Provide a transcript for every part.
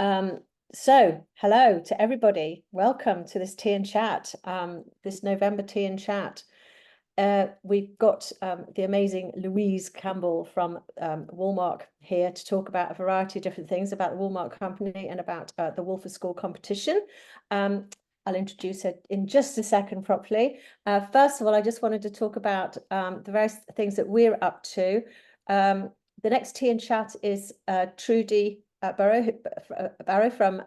Um, so hello to everybody. Welcome to this Tea and Chat, this November Tea and Chat. We've got the amazing Louise Campbell from Woolmark here to talk about a variety of different things about the Woolmark company and about the Wool4School competition. I'll introduce her in just a second properly. First of all, I just wanted to talk about the various things that we're up to. The next Tea and Chat is Trudy Barrow from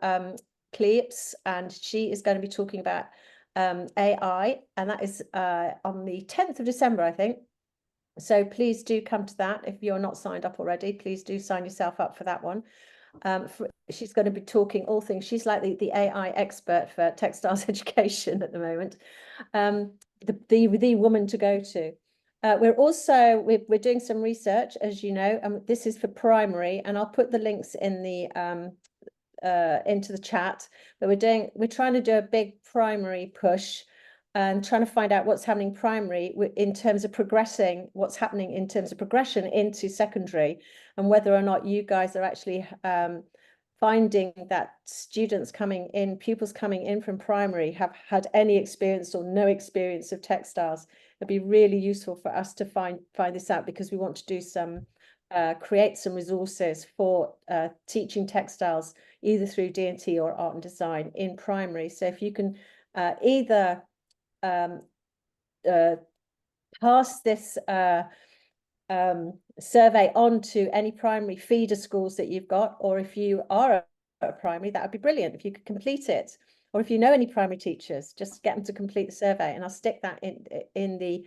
Cleeps, and she is going to be talking about AI, and that is on the 10th of December, I think. So please do come to that. If you're not signed up already, please do sign yourself up for that one. She's going to be talking all things. She's like the AI expert for textiles education at the moment. The woman to go to. We're doing some research, as you know, and this is for primary, and I'll put the links in the into the chat. But we're trying to do a big primary push and trying to find out what's happening primary in terms of progressing, what's happening in terms of progression into secondary, and whether or not you guys are actually finding that students coming in, pupils coming in from primary have had any experience or no experience of textiles. It'd be really useful for us to find this out, because we want to do some create some resources for teaching textiles either through D&T or art and design in primary. So if you can either pass this survey on to any primary feeder schools that you've got, or if you are a primary, that would be brilliant if you could complete it. Or if you know any primary teachers, just get them to complete the survey, and I'll stick that in the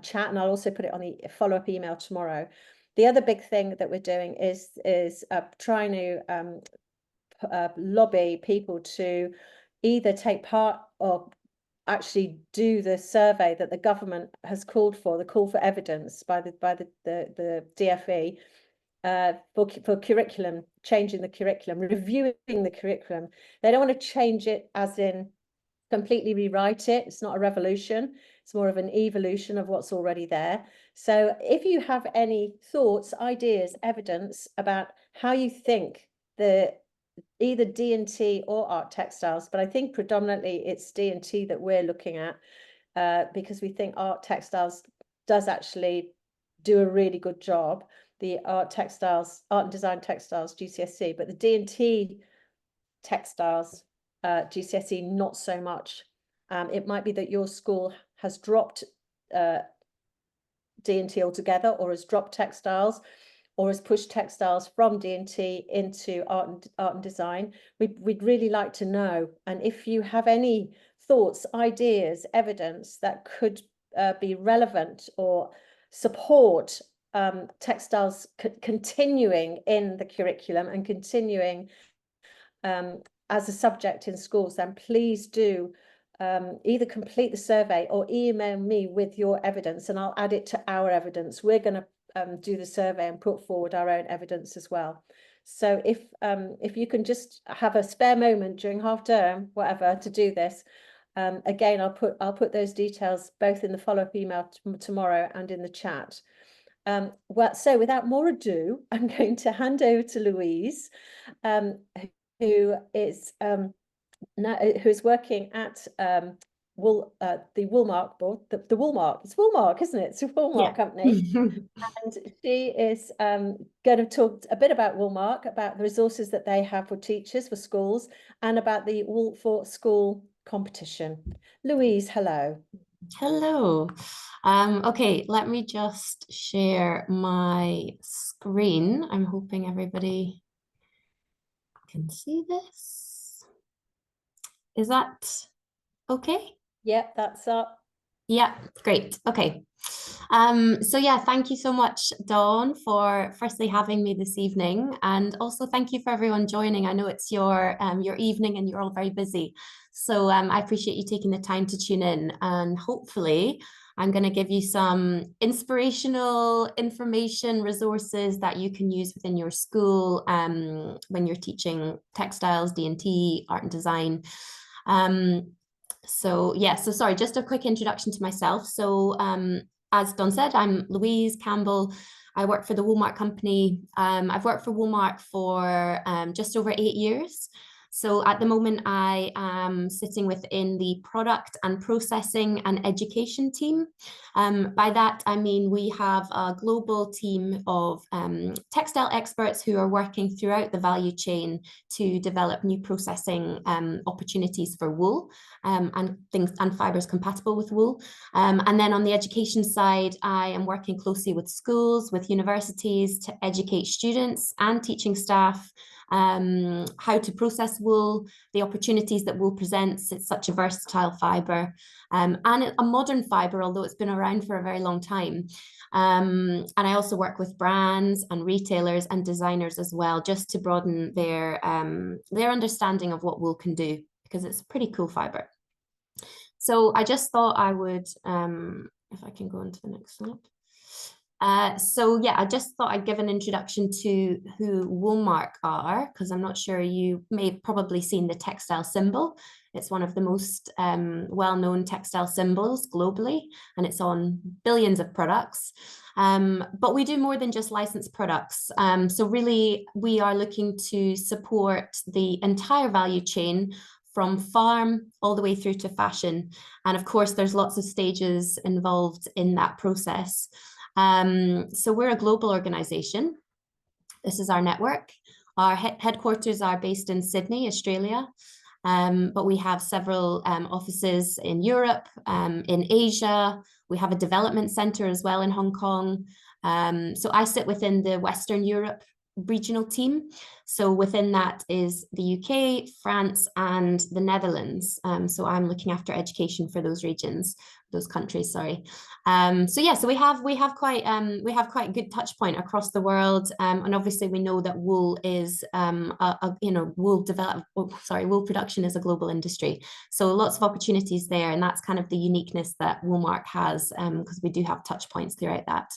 chat, and I'll also put it on the follow-up email tomorrow. The other big thing that we're doing is trying to lobby people to either take part or actually do the survey that the government has called for, the call for evidence by the DFE for curriculum, changing the curriculum, reviewing the curriculum. They don't want to change it as in completely rewrite it. It's not a revolution. It's more of an evolution of what's already there. So if you have any thoughts, ideas, evidence about how you think either D&T or art textiles, but I think predominantly it's D&T that we're looking at, because we think art textiles does actually do a really good job. The art and design textiles GCSE, but the D&T textiles GCSE not so much. It might be that your school has dropped D&T altogether, or has dropped textiles, or has pushed textiles from D&T into art and design. We'd really like to know. And if you have any thoughts, ideas, evidence that could be relevant or support textiles continuing in the curriculum and continuing as a subject in schools, then please do either complete the survey or email me with your evidence, and I'll add it to our evidence. We're going to do the survey and put forward our own evidence as well. So if you can just have a spare moment during half term, whatever, to do this, again, I'll put those details both in the follow-up email tomorrow and in the chat. So without more ado, I'm going to hand over to Louise, who is working at the Woolmark board, the Woolmark. It's Woolmark, isn't it? It's a Woolmark company. And she is going to talk a bit about Woolmark, about the resources that they have for teachers, for schools, and about the Wool4School competition. Louise, hello. Hello. Okay, let me just share my screen. I'm hoping everybody can see this. Is that okay? Yep, that's up. Yeah, great. Okay. So yeah, thank you so much, Dawn, for firstly having me this evening, and also thank you for everyone joining. I know it's your evening and you're all very busy, so I appreciate you taking the time to tune in, and hopefully I'm going to give you some inspirational information, resources that you can use within your school when you're teaching textiles, D&T, art and design. So sorry, just a quick introduction to myself. So as Dawn said, I'm Louise Campbell. I work for the Woolmark company. I've worked for Woolmark for just over 8 years. So at the moment, I am sitting within the product and processing and education team. By that, I mean we have a global team of textile experts who are working throughout the value chain to develop new processing opportunities for wool and things and fibers compatible with wool. And then on the education side, I am working closely with schools, with universities to educate students and teaching staff how to process wool, the opportunities that wool presents. It's such a versatile fibre and a modern fibre, although it's been around for a very long time. And I also work with brands and retailers and designers as well, just to broaden their understanding of what wool can do, because it's a pretty cool fibre. So I just thought I would, if I can go into the next slide. So yeah, I just thought I'd give an introduction to who Woolmark are, because I'm not sure you may have probably seen the textile symbol. It's one of the most well-known textile symbols globally, and it's on billions of products. But we do more than just licensed products. So really, we are looking to support the entire value chain from farm all the way through to fashion. And of course, there's lots of stages involved in that process. So we're a global organization. This is our network. Our headquarters are based in Sydney, Australia, but we have several offices in Europe, in Asia. We have a development center as well in Hong Kong. So I sit within the Western Europe regional team. So within that is the UK, France, and the Netherlands. So I'm looking after education for those regions, those countries, sorry. So yeah, so we have quite a good touch point across the world. And obviously we know that wool is wool production is a global industry. So lots of opportunities there. And that's kind of the uniqueness that Woolmark has, because we do have touch points throughout that.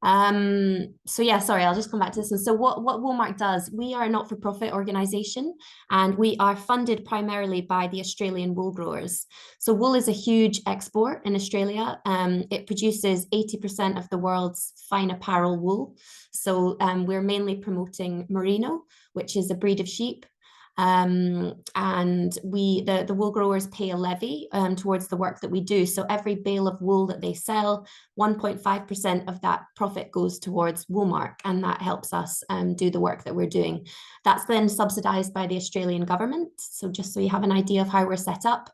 So yeah, sorry, I'll just come back to this one. So what Woolmark does, we are a not-for-profit organization, and we are funded primarily by the Australian wool growers. So wool is a huge export in Australia. It produces 80% of the world's fine apparel wool. So we're mainly promoting merino, which is a breed of sheep. And the wool growers pay a levy towards the work that we do. So every bale of wool that they sell, 1.5% of that profit goes towards Woolmark, and that helps us do the work that we're doing. That's then subsidized by the Australian government. So just so you have an idea of how we're set up.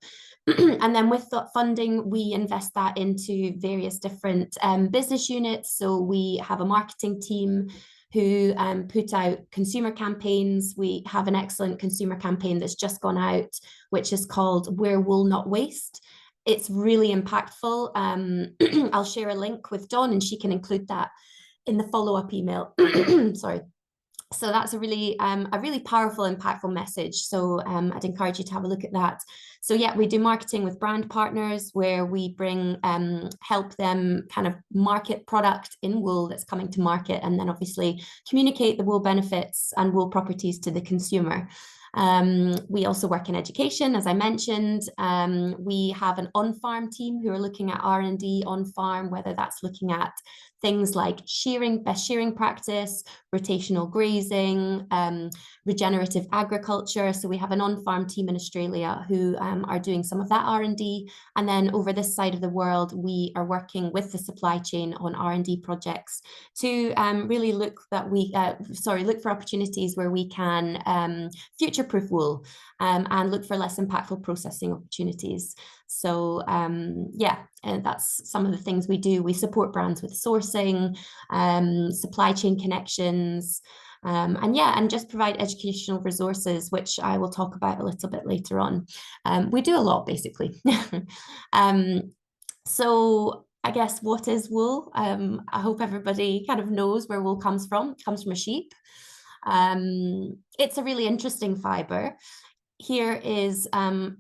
And then with that funding, we invest that into various different business units. So we have a marketing team who put out consumer campaigns. We have an excellent consumer campaign that's just gone out, which is called Wear Wool Not Waste. It's really impactful. I'll share a link with Dawn and she can include that in the follow-up email. Sorry. So that's a really powerful, impactful message. So I'd encourage you to have a look at that. So yeah, we do marketing with brand partners where we bring, help them kind of market product in wool that's coming to market, and then obviously communicate the wool benefits and wool properties to the consumer. We also work in education, as I mentioned. We have an on-farm team who are looking at R&D on-farm, whether that's looking at things like shearing, best shearing practice, rotational grazing, regenerative agriculture. So we have an on-farm team in Australia who are doing some of that R&D. And then over this side of the world, we are working with the supply chain on R&D projects to really look for opportunities where we can future-proof wool and look for less impactful processing opportunities. So yeah, and that's some of the things we do. We support brands with sourcing, supply chain connections, and just provide educational resources, which I will talk about a little bit later on. We do a lot, basically. So I guess, what is wool? I hope everybody kind of knows where wool comes from. It comes from a sheep. It's a really interesting fiber. Here is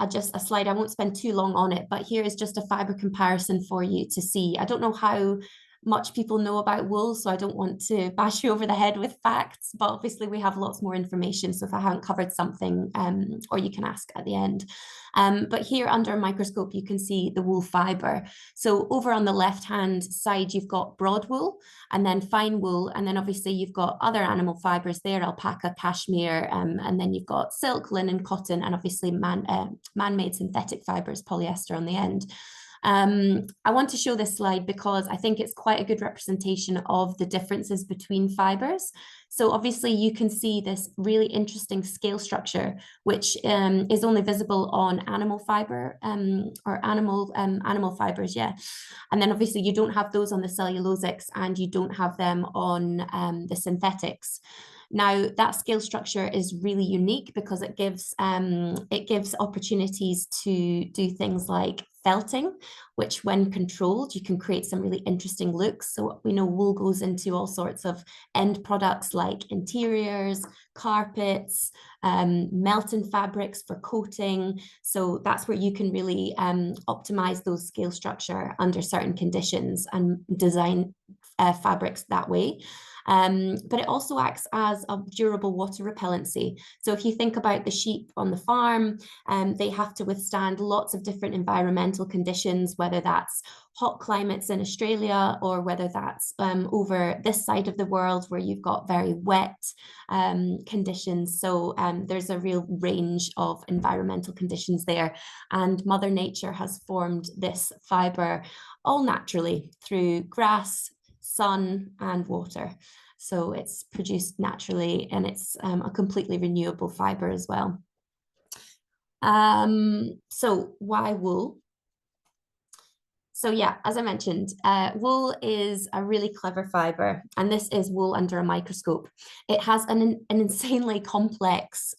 just a slide. I won't spend too long on it, but here is just a fiber comparison for you to see. I don't know how much people know about wool, so I don't want to bash you over the head with facts, but obviously we have lots more information. So if I haven't covered something, or you can ask at the end. But here under a microscope, you can see the wool fiber. So over on the left-hand side, you've got broad wool and then fine wool. And then obviously you've got other animal fibers there, alpaca, cashmere, and then you've got silk, linen, cotton, and obviously man-made synthetic fibers, polyester on the end. I want to show this slide because I think it's quite a good representation of the differences between fibers. So obviously you can see this really interesting scale structure, which is only visible on animal fiber or animal fibers, yeah. And then obviously you don't have those on the cellulosics and you don't have them on the synthetics. Now, that scale structure is really unique because it gives opportunities to do things like felting, which when controlled, you can create some really interesting looks. So we know wool goes into all sorts of end products like interiors, carpets, melting fabrics for coating. So that's where you can really optimize those scale structure under certain conditions and design fabrics that way. But it also acts as a durable water repellency. So if you think about the sheep on the farm, they have to withstand lots of different environmental conditions, whether that's hot climates in Australia or whether that's over this side of the world where you've got very wet conditions. So there's a real range of environmental conditions there. And Mother Nature has formed this fiber all naturally through grass, sun, and water. So it's produced naturally and it's a completely renewable fiber as well. So why wool? So yeah, as I mentioned, wool is a really clever fiber, and this is wool under a microscope. It has an insanely complex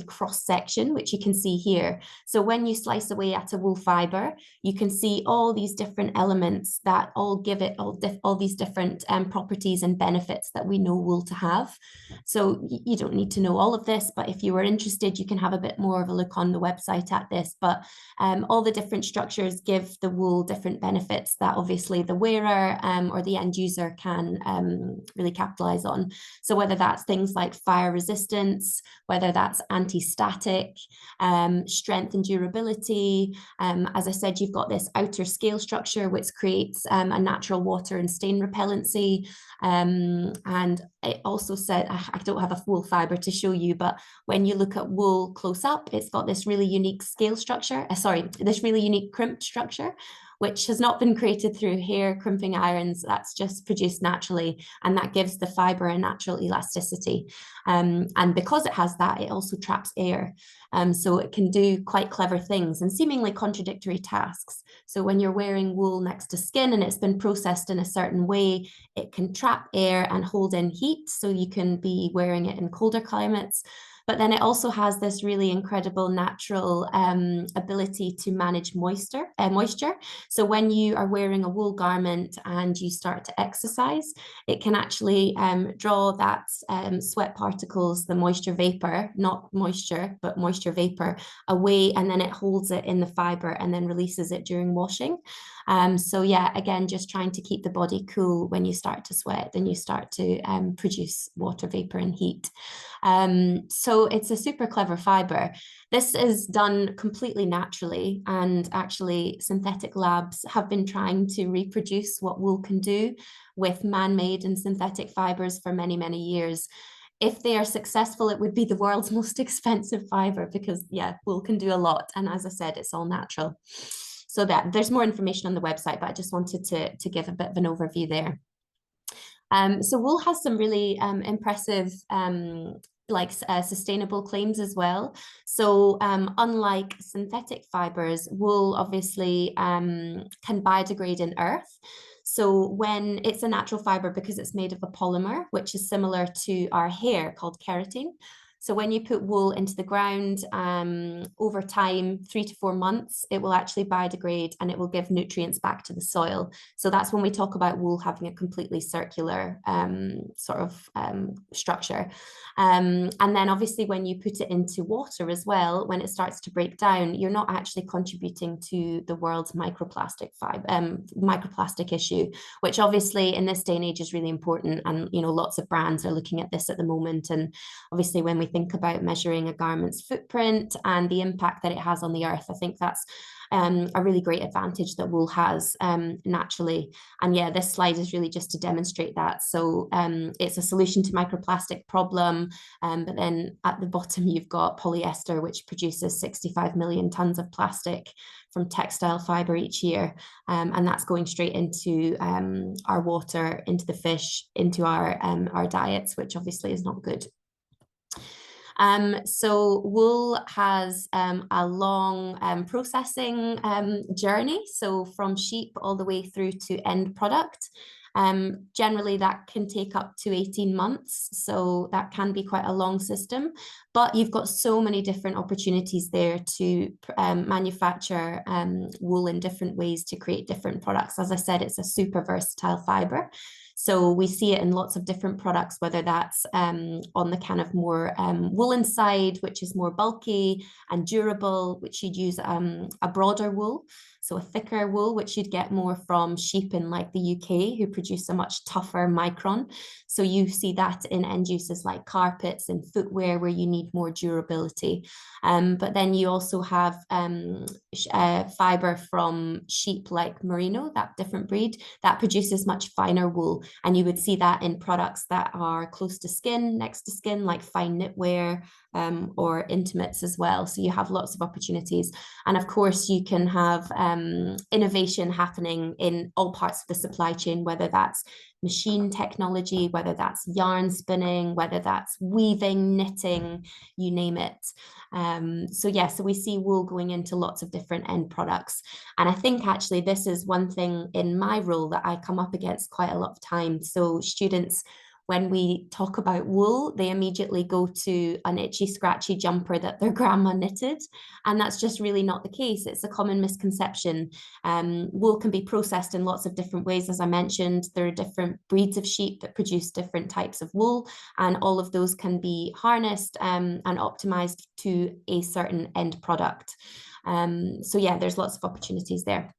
cross section, which you can see here. So when you slice away at a wool fiber, you can see all these different elements that all give it all these different properties and benefits that we know wool to have. So you don't need to know all of this, but if you are interested, you can have a bit more of a look on the website at this. But all the different structures give the wool different benefits that obviously the wearer or the end user can really capitalize on. So whether that's things like fire resistance, whether that's anti-static, strength and durability. As I said, you've got this outer scale structure, which creates a natural water and stain repellency. And it also said, I don't have a wool fiber to show you, but when you look at wool close up, it's got this really unique scale structure, this really unique crimped structure, which has not been created through hair crimping irons. That's just produced naturally, and that gives the fiber a natural elasticity. And because it has that, it also traps air. So it can do quite clever things and seemingly contradictory tasks. So when you're wearing wool next to skin and it's been processed in a certain way, it can trap air and hold in heat, so you can be wearing it in colder climates. But then it also has this really incredible natural ability to manage moisture. So when you are wearing a wool garment and you start to exercise, it can actually draw that sweat particles, the moisture vapor, not moisture, but moisture vapor away, and then it holds it in the fiber and then releases it during washing. So yeah, again, just trying to keep the body cool when you start to sweat and you start to produce water vapor and heat. So it's a super clever fiber. This is done completely naturally, and actually synthetic labs have been trying to reproduce what wool can do with man-made and synthetic fibers for many, many years. If they are successful, it would be the world's most expensive fiber because, yeah, wool can do a lot. And as I said, it's all natural. So that there's more information on the website, but I just wanted to give a bit of an overview there. So wool has some really impressive sustainable claims as well. So unlike synthetic fibers, wool obviously can biodegrade in earth. So when it's a natural fiber, because it's made of a polymer, which is similar to our hair called keratin. So when you put wool into the ground, over time, 3 to 4 months, it will actually biodegrade and it will give nutrients back to the soil. So that's when we talk about wool having a completely circular structure. And then obviously when you put it into water as well, when it starts to break down, you're not actually contributing to the world's microplastic issue, which obviously in this day and age is really important. And, you know, lots of brands are looking at this at the moment. And obviously when we think about measuring a garment's footprint and the impact that it has on the earth, I think that's a really great advantage that wool has naturally. And yeah, this slide is really just to demonstrate that. So it's a solution to microplastic problem, but then at the bottom you've got polyester, which produces 65 million tons of plastic from textile fiber each year. And that's going straight into our water, into the fish, into our diets, which obviously is not good. So wool has a long processing journey, so from sheep all the way through to end product. Generally, that can take up to 18 months, so that can be quite a long system, but you've got so many different opportunities there to manufacture wool in different ways to create different products. As I said, it's a super versatile fiber. So we see it in lots of different products, whether that's on the kind of more woolen side, which is more bulky and durable, which you'd use a broader wool. So a thicker wool, which you'd get more from sheep in like the UK, who produce a much tougher micron. So you see that in end uses like carpets and footwear, where you need more durability. But then you also have fiber from sheep like merino, that different breed, that produces much finer wool. And you would see that in products that are close to skin, next to skin, like fine knitwear or intimates as well. So you have lots of opportunities. And of course, you can have innovation happening in all parts of the supply chain, whether that's machine technology, whether that's yarn spinning, whether that's weaving, knitting, you name it. So we see wool going into lots of different end products. And I think actually this is one thing in my role that I come up against quite a lot of time. So students, when we talk about wool, they immediately go to an itchy, scratchy jumper that their grandma knitted. And that's just really not the case. It's a common misconception. Wool can be processed in lots of different ways. As I mentioned, there are different breeds of sheep that produce different types of wool, and all of those can be harnessed and optimized to a certain end product. So yeah, there's lots of opportunities there.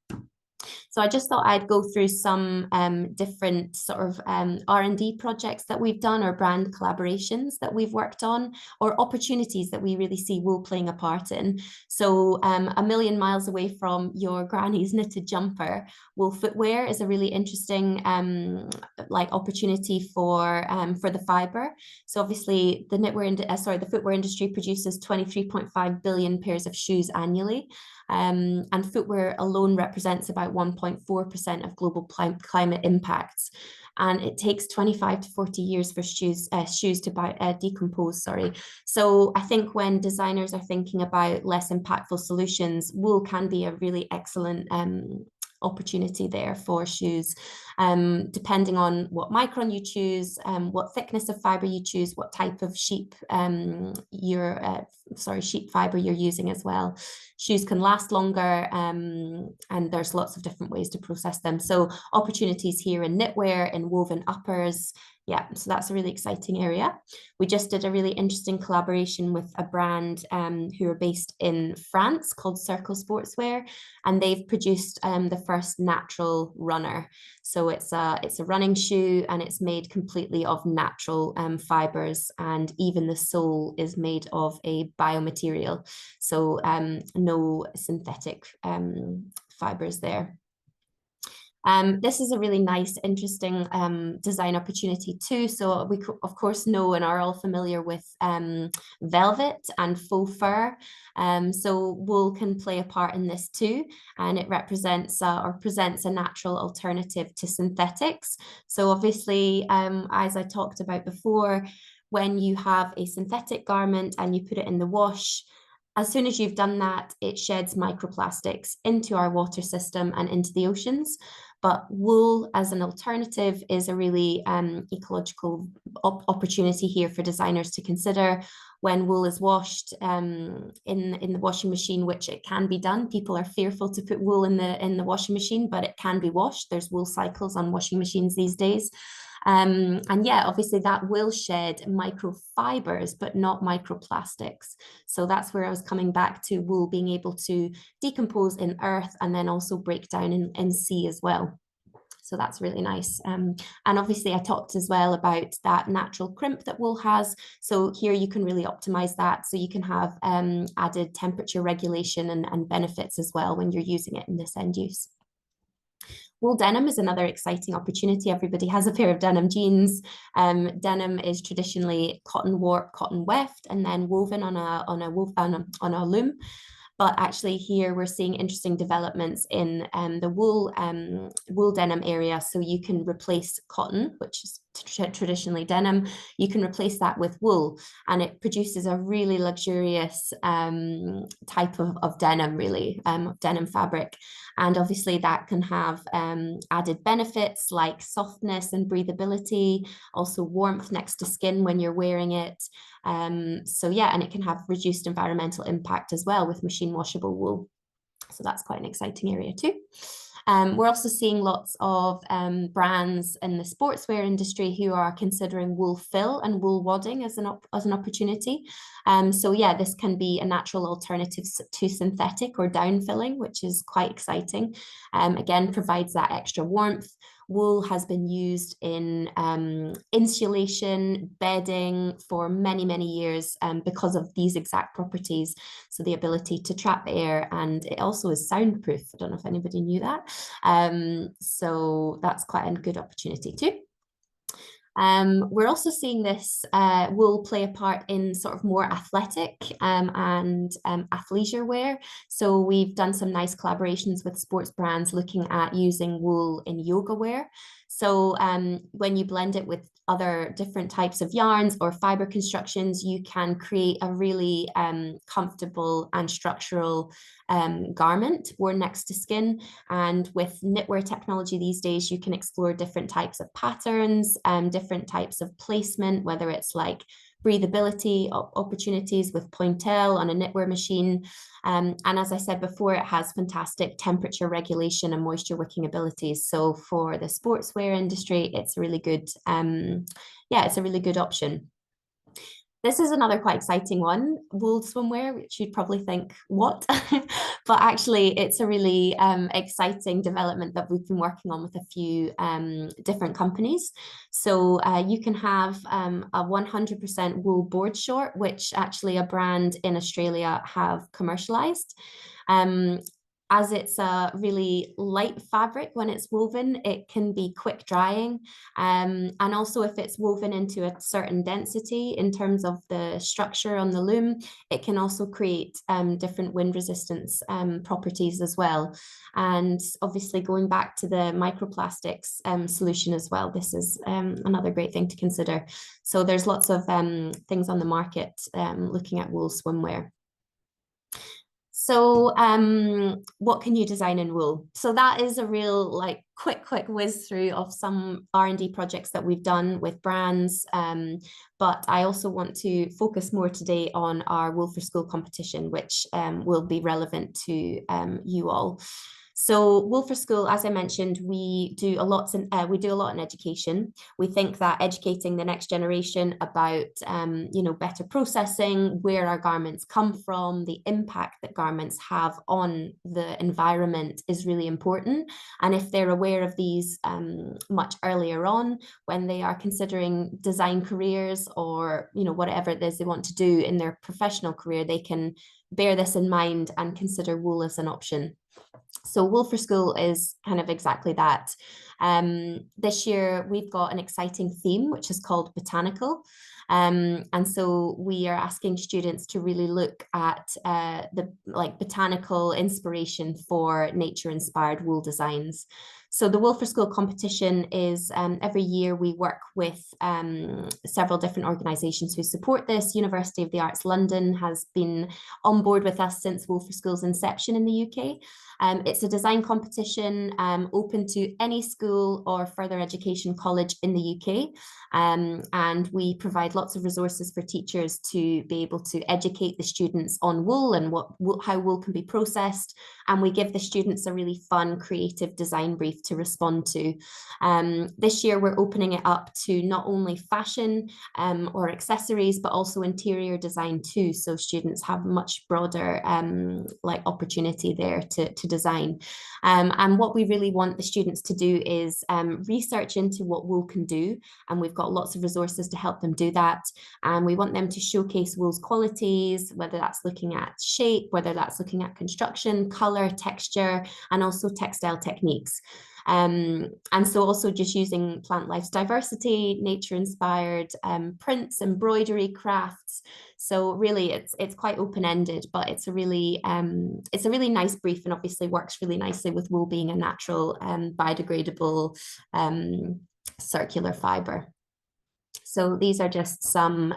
So I just thought I'd go through some different sort of R&D projects that we've done, or brand collaborations that we've worked on, or opportunities that we really see wool playing a part in. So a million miles away from your granny's knitted jumper, wool footwear is a really interesting opportunity for the fiber. So obviously the footwear industry produces 23.5 billion pairs of shoes annually. And footwear alone represents about 1.4% of global climate impacts. And it takes 25 to 40 years for shoes to decompose, sorry. So I think when designers are thinking about less impactful solutions, wool can be a really excellent opportunity there for shoes, depending on what micron you choose, what thickness of fiber you choose, what type of sheep sheep fiber you're using as well. Shoes can last longer, and there's lots of different ways to process them. So opportunities here in knitwear, in woven uppers. Yeah, so that's a really exciting area. We just did a really interesting collaboration with a brand who are based in France called Circle Sportswear, and they've produced the first natural runner. So it's a running shoe, and it's made completely of natural fibers, and even the sole is made of a biomaterial. So no synthetic fibers there. This is a really nice, interesting design opportunity too. So we of course know and are all familiar with velvet and faux fur. So wool can play a part in this too, and it represents or presents a natural alternative to synthetics. So obviously, as I talked about before, when you have a synthetic garment and you put it in the wash, as soon as you've done that, it sheds microplastics into our water system and into the oceans. but wool as an alternative is a really ecological opportunity here for designers to consider. When wool is washed in the washing machine, which it can be done. People are fearful to put wool in the washing machine, but it can be washed. There's wool cycles on washing machines these days. And yeah, obviously that will shed microfibers, but not microplastics. So that's where I was coming back to wool being able to decompose in earth and then also break down in sea as well. So that's really nice. And obviously I talked as well about that natural crimp that wool has. So here you can really optimize that. So you can have added temperature regulation and benefits as well when you're using it in this end use. Wool denim is another exciting opportunity. Everybody has a pair of denim jeans. Denim is traditionally cotton warp, cotton weft, and then woven on a loom. But actually here we're seeing interesting developments in the wool denim area. So you can replace cotton, which is traditionally denim, you can replace that with wool, and it produces a really luxurious type of denim, really, denim fabric. And obviously that can have added benefits like softness and breathability, also warmth next to skin when you're wearing it. So yeah, and it can have reduced environmental impact as well with machine washable wool. So that's quite an exciting area too. We're also seeing lots of brands in the sportswear industry who are considering wool fill and wool wadding as an opportunity. So yeah, this can be a natural alternative to synthetic or down filling, which is quite exciting. Again, provides that extra warmth. Wool has been used in insulation, bedding for many, many years because of these exact properties. So the ability to trap air, and it also is soundproof. I don't know if anybody knew that. So that's quite a good opportunity too. We're also seeing this wool play a part in sort of more athletic and athleisure wear. So we've done some nice collaborations with sports brands looking at using wool in yoga wear. So when you blend it with other different types of yarns or fiber constructions, you can create a really comfortable and structural garment worn next to skin. And with knitwear technology these days, you can explore different types of patterns, different types of placement, whether it's like breathability opportunities with pointelle on a knitwear machine. And as I said before, it has fantastic temperature regulation and moisture wicking abilities. So for the sportswear industry, it's a really good, it's a really good option. This is another quite exciting one, wool swimwear, which you'd probably think, what? But actually it's a really exciting development that we've been working on with a few different companies. So you can have a 100% wool board short, which actually a brand in Australia have commercialized. As it's a really light fabric when it's woven, it can be quick drying. And also if it's woven into a certain density in terms of the structure on the loom, it can also create different wind resistance properties as well. And obviously going back to the microplastics solution as well, this is another great thing to consider. So there's lots of things on the market looking at wool swimwear. So what can you design in wool? So that is a real like quick whiz through of some R&D projects that we've done with brands. But I also want to focus more today on our Wool4School competition, which will be relevant to you all. So Wool4School, as I mentioned, we do a lot in education. We think that educating the next generation about better processing, where our garments come from, the impact that garments have on the environment is really important. And if they're aware of these much earlier on, when they are considering design careers or whatever it is they want to do in their professional career, they can bear this in mind and consider wool as an option. So Wool4School is kind of exactly that. This year we've got an exciting theme, which is called Botanical. And so we are asking students to really look at the botanical inspiration for nature-inspired wool designs. So the Wool4School competition is every year we work with several different organisations who support this. University of the Arts London has been on board with us since Wool4School's inception in the UK. It's a design competition open to any school or further education college in the UK. And we provide lots of resources for teachers to be able to educate the students on wool and how wool can be processed. And we give the students a really fun, creative design brief to respond to. This year, we're opening it up to not only fashion or accessories, but also interior design too. So students have much broader opportunity there to design. And what we really want the students to do is research into what wool can do. And we've got lots of resources to help them do that. And we want them to showcase wool's qualities, whether that's looking at shape, whether that's looking at construction, color, texture, and also textile techniques. And so also just using plant life's diversity, nature-inspired prints, embroidery, crafts. So really it's quite open-ended, but it's a really nice brief, and obviously works really nicely with wool being a natural biodegradable circular fiber. So these are just some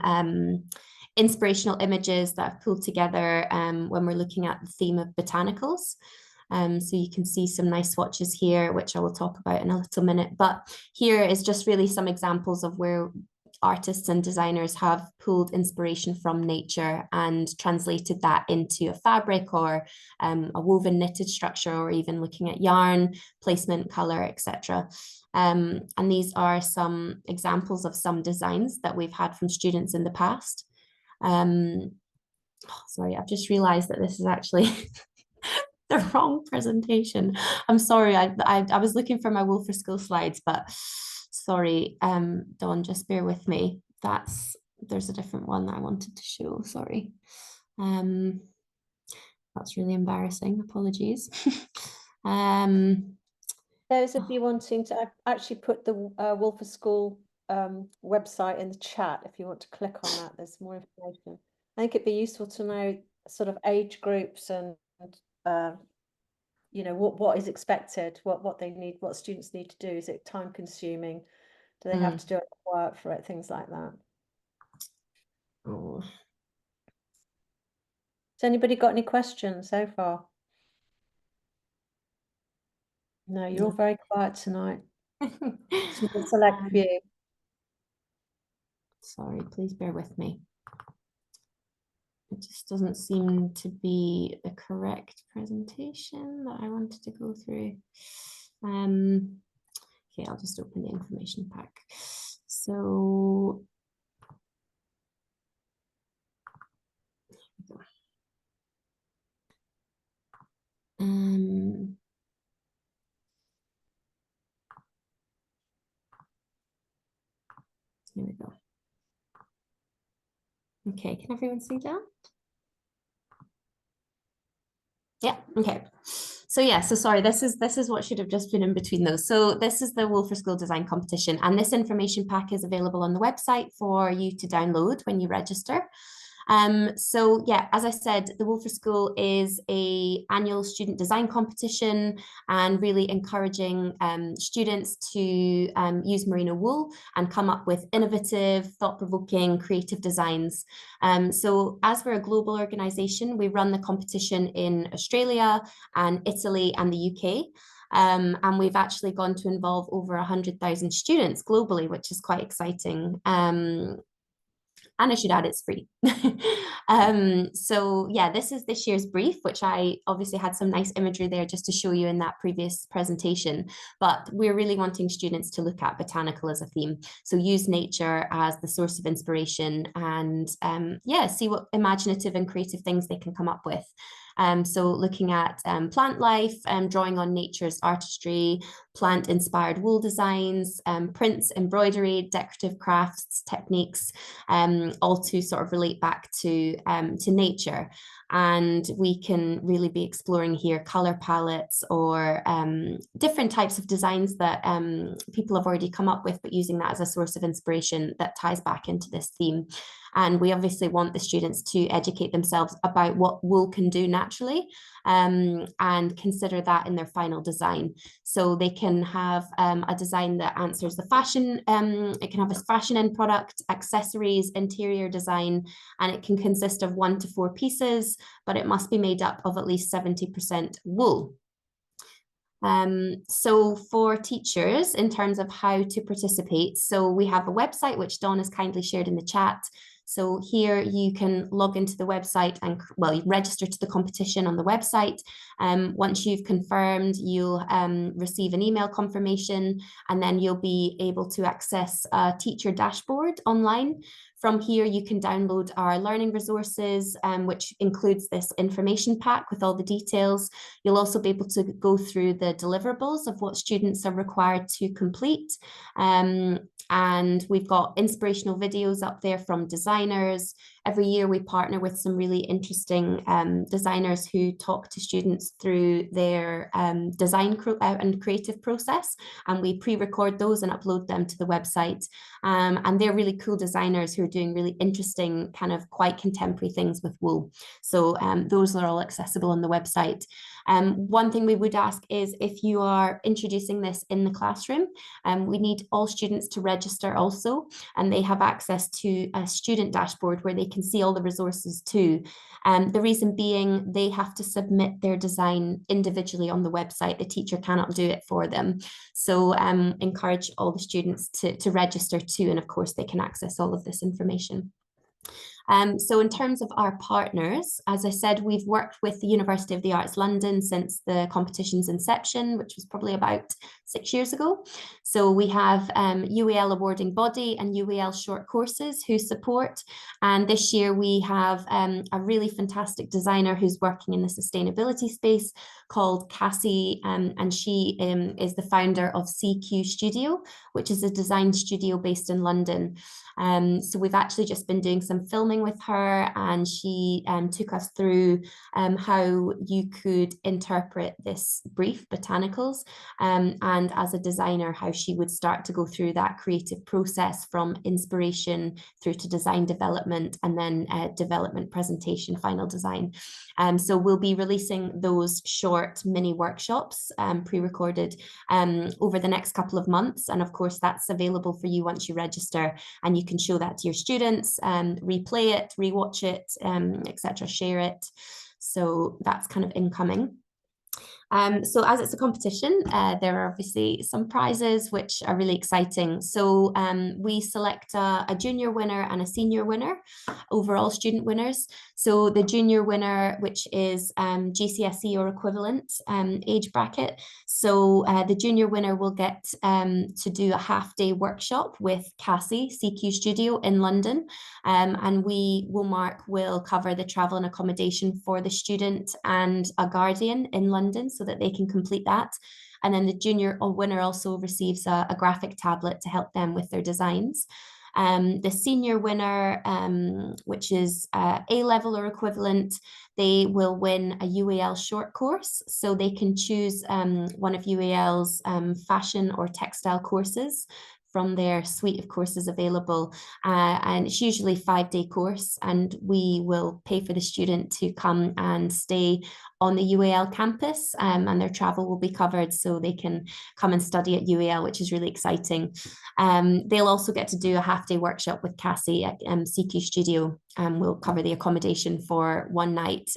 inspirational images that I've pulled together when we're looking at the theme of botanicals. So you can see some nice swatches here, which I will talk about in a little minute. But here is just really some examples of where artists and designers have pulled inspiration from nature and translated that into a fabric or a woven knitted structure, or even looking at yarn, placement, color, etc. And these are some examples of some designs that we've had from students in the past. Sorry, I've just realized that this is actually the wrong presentation. I'm sorry, I was looking for my Wool4School slides, but sorry, Dawn, just bear with me. There's a different one that I wanted to show, sorry. That's really embarrassing, apologies. Those of you wanting to, I've actually put the Wool4School website in the chat. If you want to click on that, there's more information. I think it'd be useful to know sort of age groups and you know, what is expected, what they need, what students need to do. Is it time consuming? Do they have to do work for it? Things like that. Oh. Has anybody got any questions so far? No, you're all very quiet tonight. Select few. Sorry, please bear with me. It just doesn't seem to be the correct presentation that I wanted to go through. Okay, I'll just open the information pack. So here we go. Okay, can everyone see that? Yeah, okay. So yeah, so sorry, this is what should have just been in between those. So this is the Wool4School design competition, and this information pack is available on the website for you to download when you register. So yeah, as I said, the Wool4School is an annual student design competition, and really encouraging students to use merino wool and come up with innovative, thought-provoking, creative designs. So as we're a global organisation, we run the competition in Australia and Italy and the UK. And we've actually gone to involve over 100,000 students globally, which is quite exciting. And I should add, it's free. So yeah, this is this year's brief, which I obviously had some nice imagery there just to show you in that previous presentation. But we're really wanting students to look at botanical as a theme. So use nature as the source of inspiration, and yeah, see what imaginative and creative things they can come up with. So looking at plant life, drawing on nature's artistry, plant-inspired wool designs, prints, embroidery, decorative crafts, techniques, all to sort of relate back to nature. And we can really be exploring here color palettes or different types of designs that people have already come up with, but using that as a source of inspiration that ties back into this theme. And we obviously want the students to educate themselves about what wool can do naturally, and consider that in their final design. So they can have a design that answers the fashion, it can have a fashion end product, accessories, interior design, and it can consist of 1 to 4 pieces, but it must be made up of at least 70% wool. So for teachers, in terms of how to participate, so we have a website which Dawn has kindly shared in the chat. So here you can log into the website and, well, you register to the competition on the website. Once you've confirmed, you'll receive an email confirmation, and then you'll be able to access a teacher dashboard online. From here, you can download our learning resources, which includes this information pack with all the details. You'll also be able to go through the deliverables of what students are required to complete. And we've got inspirational videos up there from designers. Every year we partner with some really interesting designers who talk to students through their design and creative process, and we pre-record those and upload them to the website. And they're really cool designers who are doing really interesting, kind of quite contemporary things with wool. So those are all accessible on the website. One thing we would ask is, if you are introducing this in the classroom, we need all students to register also, and they have access to a student dashboard where they can see all the resources too. The reason being, they have to submit their design individually on the website. The teacher cannot do it for them. So encourage all the students to register too, and of course they can access all of this information. So in terms of our partners, as I said, we've worked with the University of the Arts London since the competition's inception, which was probably about 6 years ago. So we have UAL awarding body and UAL short courses who support. And this year we have a really fantastic designer who's working in the sustainability space called Cassie, and she is the founder of CQ Studio, which is a design studio based in London. So we've actually just been doing some filming with her, and she took us through how you could interpret this brief, botanicals, and as a designer, how she would start to go through that creative process from inspiration through to design development, and then development, presentation, final design. So we'll be releasing those short mini workshops pre-recorded over the next couple of months. And of course, that's available for you once you register, and you can show that to your students, replay it, rewatch it, etc., share it. So that's kind of incoming. So as it's a competition, there are obviously some prizes which are really exciting. So we select a junior winner and a senior winner, overall student winners. So the junior winner, which is GCSE or equivalent age bracket. So the junior winner will get to do a half-day workshop with Cassie, CQ Studio in London. And we, Woolmark, will cover the travel and accommodation for the student and a guardian in London, so that they can complete that. And then the junior winner also receives a graphic tablet to help them with their designs. The senior winner, which is A-level or equivalent, they will win a UAL short course. So they can choose one of UAL's fashion or textile courses from their suite of courses available. And it's usually a 5-day course, and we will pay for the student to come and stay on the UAL campus, and their travel will be covered, so they can come and study at UAL, which is really exciting. They'll also get to do a half-day workshop with Cassie at CQ Studio. We'll cover the accommodation for one night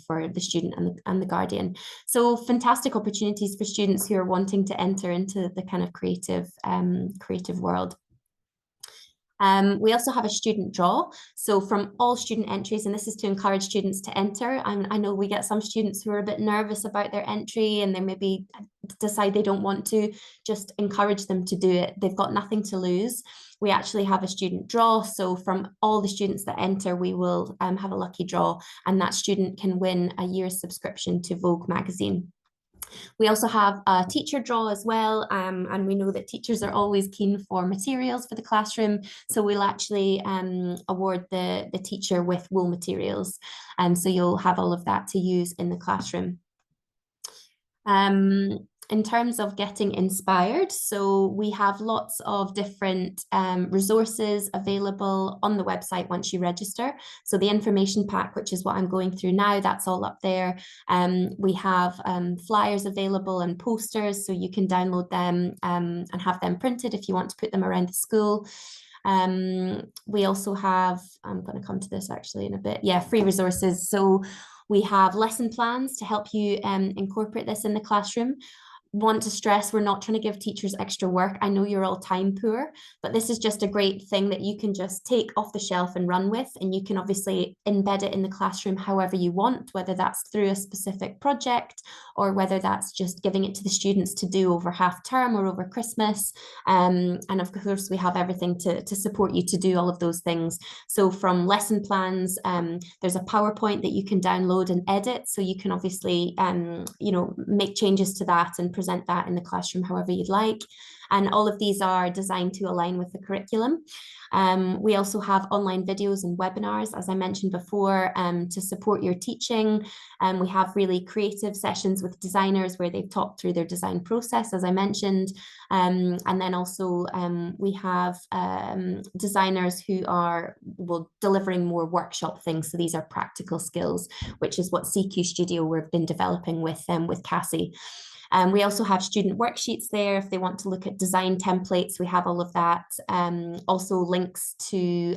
for the student and the guardian. So fantastic opportunities for students who are wanting to enter into the kind of creative world. We also have a student draw. So from all student entries, and this is to encourage students to enter. I know we get some students who are a bit nervous about their entry, and they maybe decide they don't want to. Just encourage them to do it. They've got nothing to lose. We actually have a student draw. So from all the students that enter, we will have a lucky draw, and that student can win a year's subscription to Vogue magazine. We also have a teacher draw as well, and we know that teachers are always keen for materials for the classroom, so we'll actually award the teacher with wool materials, and so you'll have all of that to use in the classroom. in terms of getting inspired, so we have lots of different resources available on the website once you register. So the information pack, which is what I'm going through now, that's all up there. We have flyers available and posters, so you can download them and have them printed if you want to put them around the school. We also have, I'm going to come to this actually in a bit, free resources. So we have lesson plans to help you incorporate this in the classroom. Want to stress, we're not trying to give teachers extra work. I know you're all time poor, but this is just a great thing that you can just take off the shelf and run with, and you can obviously embed it in the classroom however you want, whether that's through a specific project or whether that's just giving it to the students to do over half term or over Christmas. And of course, we have everything to support you to do all of those things. So from lesson plans, there's a PowerPoint that you can download and edit, so you can obviously make changes to that and present that in the classroom however you'd like. And all of these are designed to align with the curriculum. We also have online videos and webinars, as I mentioned before, to support your teaching. We have really creative sessions with designers where they've talked through their design process, as I mentioned. And then also we have designers who are delivering more workshop things. So these are practical skills, which is what CQ Studio we've been developing with Cassie. We also have student worksheets there if they want to look at design templates. We have all of that. Also links to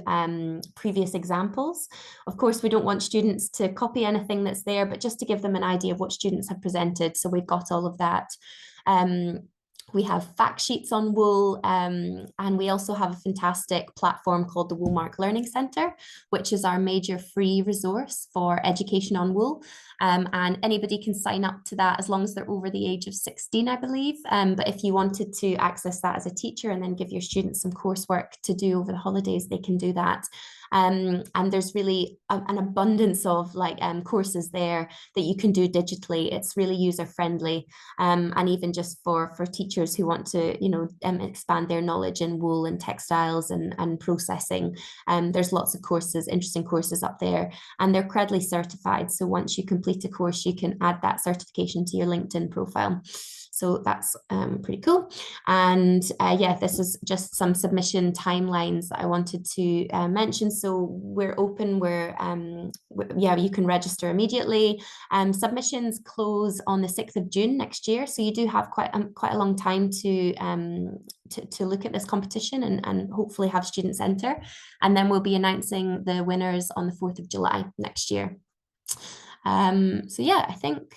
previous examples. Of course, we don't want students to copy anything that's there, but just to give them an idea of what students have presented. So we've got all of that. We have fact sheets on wool, and we also have a fantastic platform called the Woolmark Learning Centre, which is our major free resource for education on wool. And anybody can sign up to that as long as they're over the age of 16, I believe. But if you wanted to access that as a teacher and then give your students some coursework to do over the holidays, they can do that. And there's really an abundance of courses there that you can do digitally. It's really user friendly, and even just for teachers who want to expand their knowledge in wool and textiles and processing. There's lots of courses, interesting courses up there, and they're credly certified. So once you complete a course, you can add that certification to your LinkedIn profile. So that's pretty cool. And this is just some submission timelines that I wanted to mention. So we're open, you can register immediately. Submissions close on the 6th of June next year. So you do have quite a long time to look at this competition and hopefully have students enter. And then we'll be announcing the winners on the 4th of July next year. I think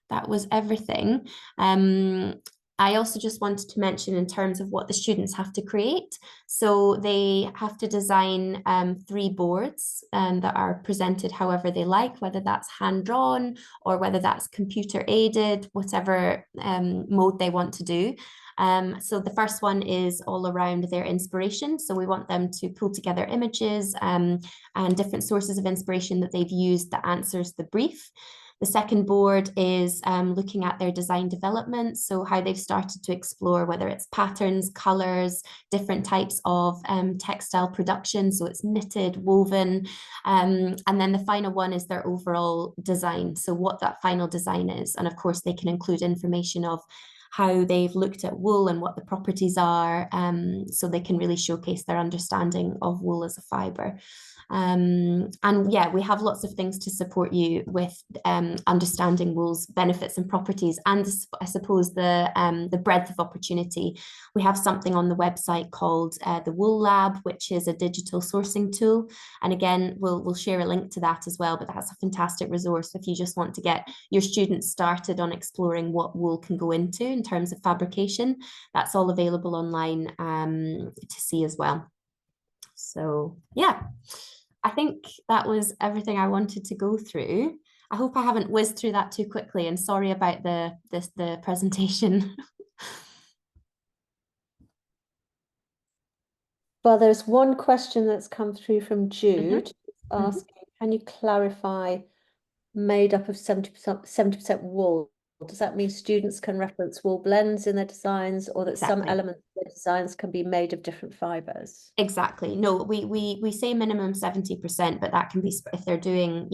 that was everything. I also just wanted to mention in terms of what the students have to create. So they have to design 3 boards that are presented however they like, whether that's hand-drawn or whether that's computer-aided, whatever mode they want to do. So the first one is all around their inspiration. So we want them to pull together images and different sources of inspiration that they've used that answers the brief. The second board is looking at their design development, so how they've started to explore whether it's patterns, colours, different types of textile production, so it's knitted, woven, and then the final one is their overall design, so what that final design is. And of course they can include information of how they've looked at wool and what the properties are, so they can really showcase their understanding of wool as a fibre. We have lots of things to support you with understanding wool's benefits and properties, and I suppose the breadth of opportunity. We have something on the website called the Wool Lab, which is a digital sourcing tool, and again we'll share a link to that as well, but that's a fantastic resource if you just want to get your students started on exploring what wool can go into in terms of fabrication. That's all available online to see as well. So I think that was everything I wanted to go through. I hope I haven't whizzed through that too quickly, and sorry about the presentation. Well, there's one question that's come through from Jude asking, can you clarify made up of 70% wool? Does that mean students can reference wool blends in their designs, or that Exactly. some elements of their designs can be made of different fibres? Exactly. No, we say minimum 70%, but that can be if they're doing,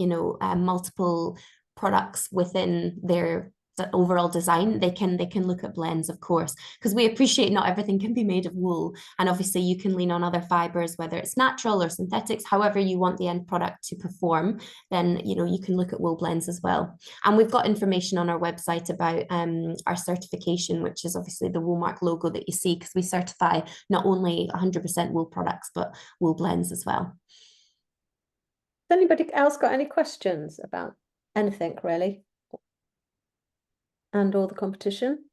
multiple products within their the overall design, they can look at blends, of course, because we appreciate not everything can be made of wool, and obviously you can lean on other fibers, whether it's natural or synthetics, however you want the end product to perform. Then you can look at wool blends as well. And we've got information on our website about our certification, which is obviously the Woolmark logo that you see, because we certify not only 100% wool products but wool blends as well. Has anybody else got any questions about anything really? And or the competition?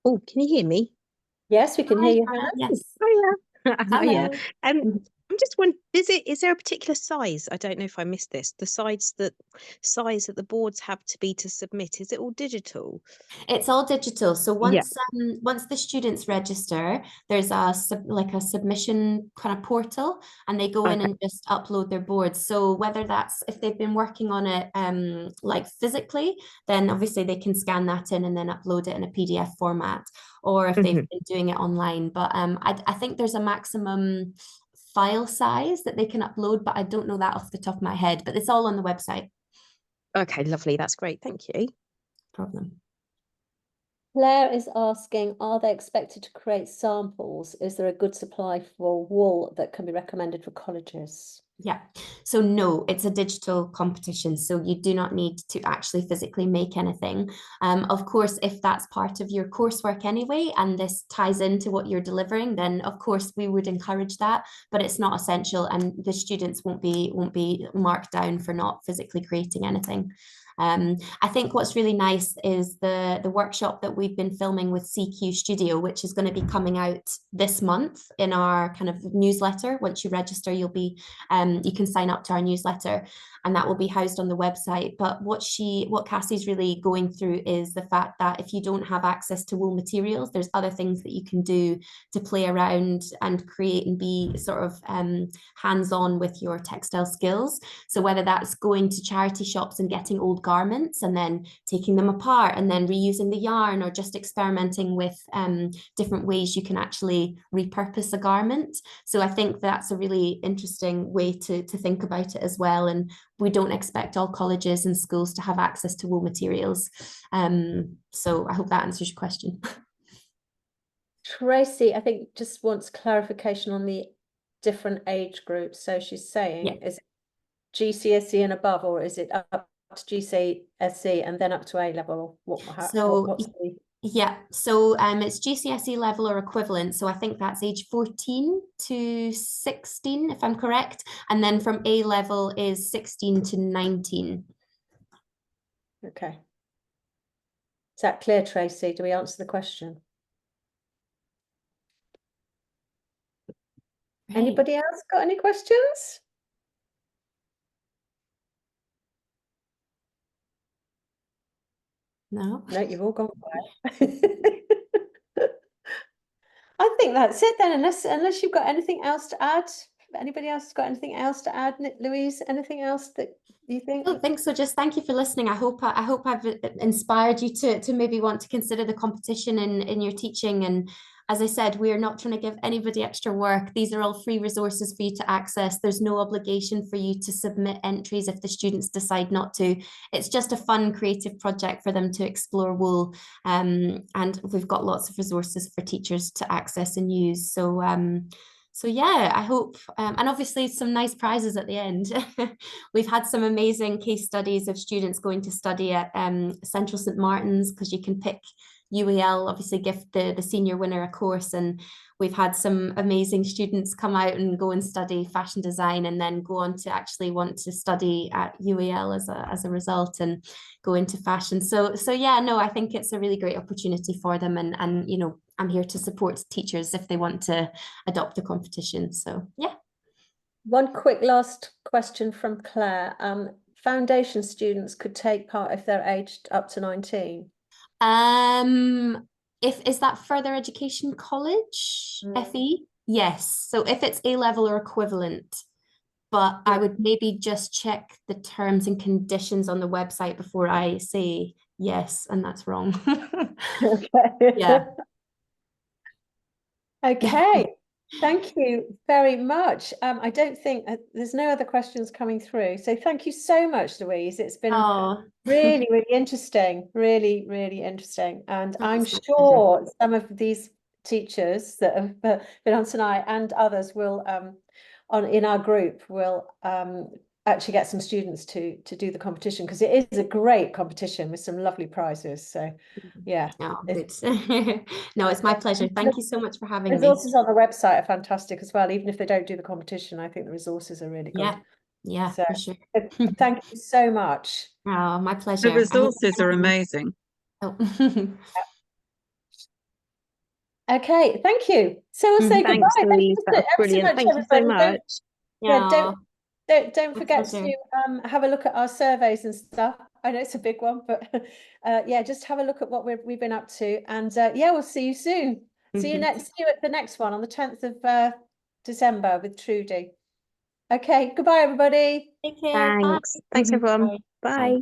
Oh, can you hear me? Yes, we can hear you, Hannah. Hannah. Yes. Hiya. Hiya. Hello. I'm just wondering, is there a particular size? I don't know if I missed this. The size that the boards have to be to submit, is it all digital? It's all digital. So Yeah. once the students register, there's a submission kind of portal, and they go in Okay. and just upload their boards. So whether that's if they've been working on it like physically, then obviously they can scan that in and then upload it in a PDF format, or if they've been doing it online. But I think there's a maximum file size that they can upload, but I don't know that off the top of my head. But it's all on the website. Okay, lovely. That's great. Thank you. Problem. Claire is asking, are they expected to create samples? Is there a good supply for wool that can be recommended for colleges? Yeah, so no, it's a digital competition, so you do not need to actually physically make anything. Of course, if that's part of your coursework anyway, and this ties into what you're delivering, then of course we would encourage that, but it's not essential, and the students won't be marked down for not physically creating anything. I think what's really nice is the workshop that we've been filming with CQ Studio, which is going to be coming out this month in our kind of newsletter. Once you register, you can sign up to our newsletter, and that will be housed on the website. But what Cassie's really going through is the fact that if you don't have access to wool materials, there's other things that you can do to play around and create and be sort of hands-on with your textile skills. So whether that's going to charity shops and getting old garments and then taking them apart and then reusing the yarn, or just experimenting with different ways you can actually repurpose a garment. So I think that's a really interesting way to think about it as well. And we don't expect all colleges and schools to have access to wool materials. So I hope that answers your question. Tracy, I think, just wants clarification on the different age groups. So she's saying, is it GCSE and above, or is it up to GCSE and then up to A level? What's the... Yeah, so it's GCSE level or equivalent. So I think that's age 14 to 16, if I'm correct. And then from A level is 16 to 19. Okay. Is that clear, Tracy? Do we answer the question? Right. Anybody else got any questions? No, you've all gone quiet. I think that's it then, unless you've got anything else to add. Anybody else got anything else to add? Louise, anything else that you think? I don't think so. Just thank you for listening. I hope I've inspired you to maybe want to consider the competition in your teaching. And as I said, we are not trying to give anybody extra work. These are all free resources for you to access. There's no obligation for you to submit entries if the students decide not to. It's just a fun, creative project for them to explore wool. And we've got lots of resources for teachers to access and use. So yeah, I hope, and obviously some nice prizes at the end. We've had some amazing case studies of students going to study at Central St. Martin's, because you can pick UAL, obviously gift the senior winner a course, and we've had some amazing students come out and go and study fashion design and then go on to actually want to study at UAL as a result and go into fashion. So yeah, no, I think it's a really great opportunity for them, and you know, I'm here to support teachers if they want to adopt the competition. So yeah. One quick last question from Claire. Foundation students could take part if they're aged up to 19. Is that further education college, FE? Yes. So if it's A level or equivalent, but I would maybe just check the terms and conditions on the website before I say yes, and that's wrong. Okay. Yeah. Okay. Thank you very much. I don't think there's no other questions coming through. So thank you so much, Louise. It's been Oh, really, really interesting. Really, really interesting. And oh, I'm it's my pleasure. sure some of these teachers that have been on tonight and others will in our group will actually get some students to do the competition, because it is a great competition with some lovely prizes. So yeah. Oh, It's, good. No, it's my pleasure. Thank you so much for having me. resources on the website are fantastic as well. Even if they don't do the competition, I think the resources are really good. Yeah, yeah, So for sure. thank you so much. Oh, my The pleasure. resources are amazing. Oh. Okay, thank you. So we'll say goodbye. Thanks, Thank Louise. you That was ever so brilliant. much, Thank you so everybody. much. Yeah, Oh, don't my forget pleasure. to have a look at our surveys and stuff. I know it's a big one, but yeah, just have a look at what we've been up to, and yeah, we'll see you soon. See you at the next one on the 10th of December with Trudy. Okay, goodbye, everybody. Take care. Bye. Thanks. Thanks, everyone. Bye. Bye.